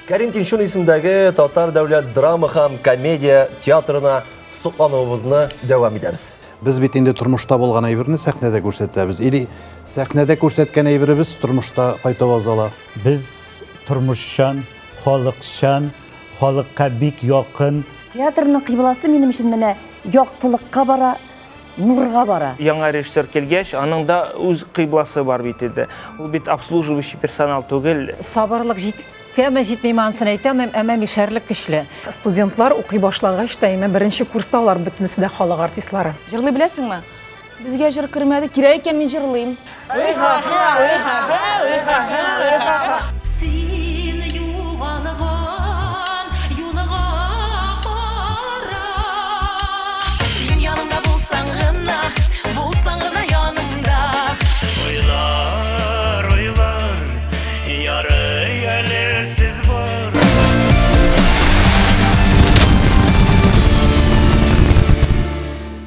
Карин Тиншун исемдәге Татар дәүләт драма һәм комедия театрына соклануыбызны дәвам итәбез. Biz bit инде тормышта булган әйберне сәхнәдә күрсәтәбез. Или сәхнәдә күрсәткән әйберебез тормышта кайтып азала. Biz turmushchan, xalqchan, xalqqa bik yaqin. Театрның кыйбласы минем өчен менә яктылыкка бара, нурга бара. Яңа режиссер келгәч, аның да үз кыйбласы бар бит инде. Ул бит обслуживающий персонал түгел. Сабырлык җиткәме җитми мансын әйтәм, әмма мишәрлек көчле. Студентлар укый башлагач та әмма беренче курста алар бөтенесе дә халык артистлары. Җырлый беләсеңме? Безгә җыр кермәде, кирәк икән мин җырлыйм. Син югалган юлга кара. Син янымда булсаң гына янымда. Ойлар, ярый әле сез